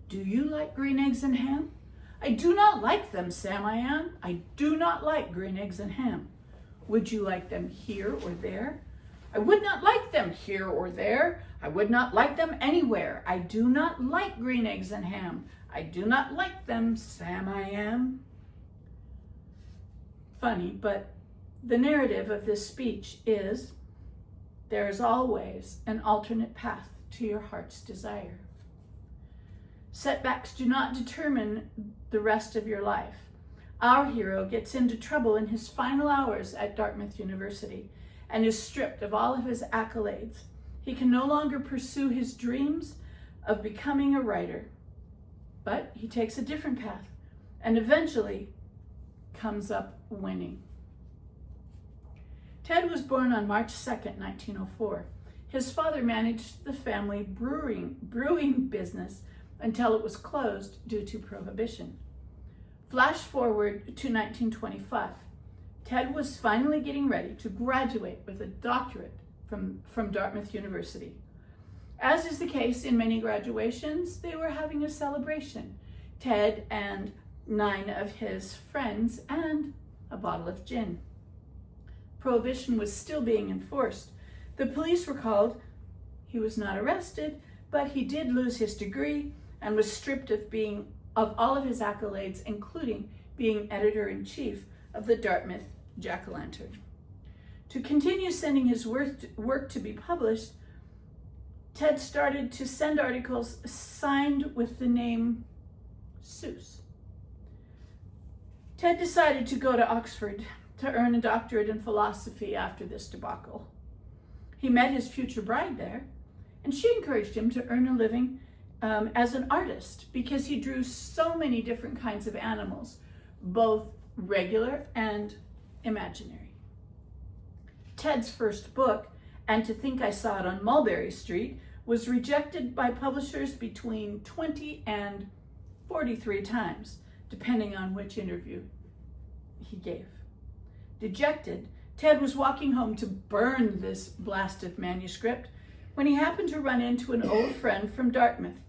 Do you like green eggs and ham? I do not like them, Sam I am. I do not like green eggs and ham. Would you like them here or there? I would not like them here or there. I would not like them anywhere. I do not like green eggs and ham. I do not like them, Sam I am. Funny, but the narrative of this speech is, there is always an alternate path to your heart's desire. Setbacks do not determine the rest of your life. Our hero gets into trouble in his final hours at Dartmouth University and is stripped of all of his accolades. He can no longer pursue his dreams of becoming a writer, but he takes a different path and eventually comes up winning. Ted was born on March 2nd, 1904. His father managed the family brewing business until it was closed due to prohibition. Flash forward to 1925. Ted was finally getting ready to graduate with a doctorate from Dartmouth University. As is the case in many graduations, they were having a celebration. Ted and 9 of his friends and a bottle of gin. Prohibition was still being enforced. The police were called. He was not arrested, but he did lose his degree and was stripped of all of his accolades, including being editor-in-chief of the Dartmouth Jack-o'-lantern. To continue sending his work to be published, Ted started to send articles signed with the name Seuss. Ted decided to go to Oxford to earn a doctorate in philosophy after this debacle. He met his future bride there, and she encouraged him to earn a living as an artist because he drew so many different kinds of animals, both regular and imaginary. Ted's first book, And to Think I Saw It on Mulberry Street, was rejected by publishers between 20 and 43 times, depending on which interview he gave. Dejected, Ted was walking home to burn this blasted manuscript when he happened to run into an old friend from Dartmouth.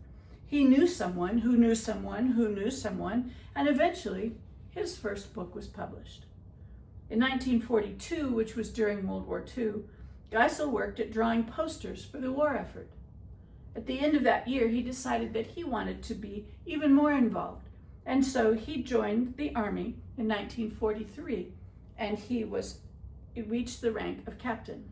He knew someone who knew someone who knew someone, and eventually his first book was published. In 1942, which was during World War II, Geisel worked at drawing posters for the war effort. At the end of that year, he decided that he wanted to be even more involved, and so he joined the Army in 1943, and he reached the rank of captain.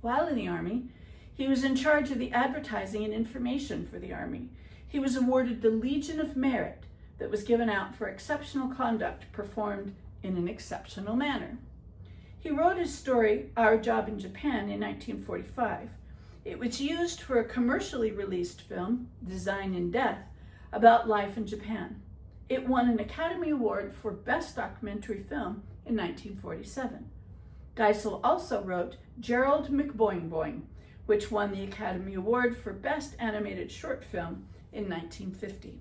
While in the Army, he was in charge of the advertising and information for the Army. He was awarded the Legion of Merit that was given out for exceptional conduct performed in an exceptional manner. He wrote his story, Our Job in Japan, in 1945. It was used for a commercially released film, Design in Death, about life in Japan. It won an Academy Award for Best Documentary Film in 1947. Geisel also wrote Gerald McBoing, which won the Academy Award for Best Animated Short Film in 1950.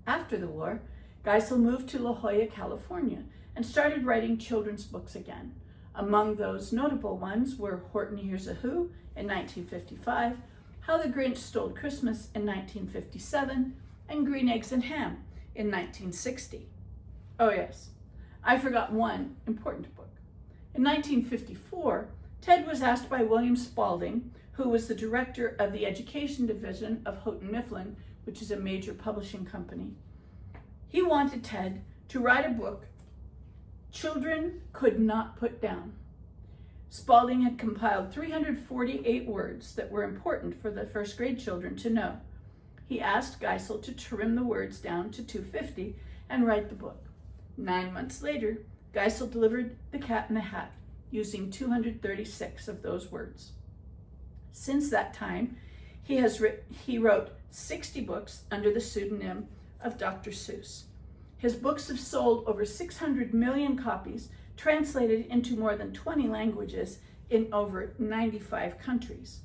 After the war, Geisel moved to La Jolla, California, and started writing children's books again. Among those notable ones were Horton Hears a Who in 1955, How the Grinch Stole Christmas in 1957, and Green Eggs and Ham in 1960. Oh yes, I forgot one important book. In 1954, Ted was asked by William Spalding, who was the director of the education division of Houghton Mifflin, which is a major publishing company. He wanted Ted to write a book children could not put down. Spalding had compiled 348 words that were important for the first grade children to know. He asked Geisel to trim the words down to 250 and write the book. 9 months later, Geisel delivered The Cat in the Hat, using 236 of those words. Since that time, he wrote 60 books under the pseudonym of Dr. Seuss. His books have sold over 600 million copies, translated into more than 20 languages in over 95 countries.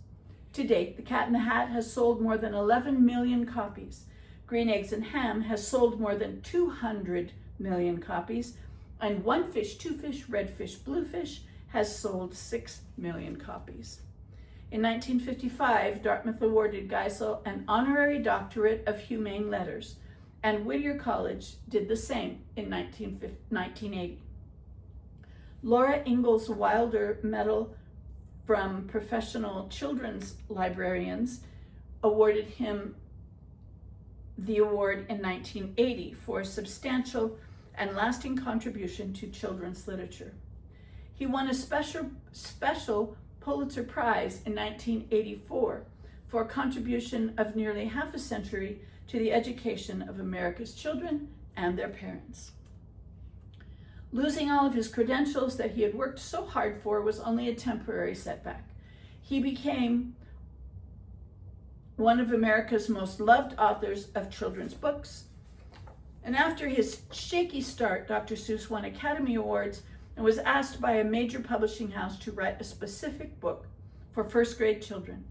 To date, The Cat in the Hat has sold more than 11 million copies. Green Eggs and Ham has sold more than 200 million copies, and One Fish, Two Fish, Red Fish, Blue Fish has sold 6 million copies. In 1955, Dartmouth awarded Geisel an honorary doctorate of humane letters, and Whittier College did the same in 1980. Laura Ingalls Wilder Medal from Professional Children's Librarians awarded him the award in 1980 for a substantial and lasting contribution to children's literature. He won a special Pulitzer Prize in 1984 for a contribution of nearly half a century to the education of America's children and their parents. Losing all of his credentials that he had worked so hard for was only a temporary setback. He became one of America's most loved authors of children's books. And after his shaky start, Dr. Seuss won Academy Awards and was asked by a major publishing house to write a specific book for first grade children.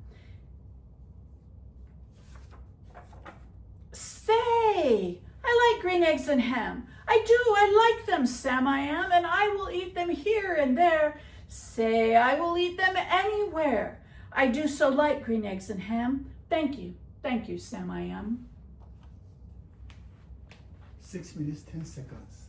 Say, I like green eggs and ham. I like them, Sam I am, and I will eat them here and there. Say, I will eat them anywhere. I do so like green eggs and ham. Thank you, Sam I am. 6 minutes, 10 seconds.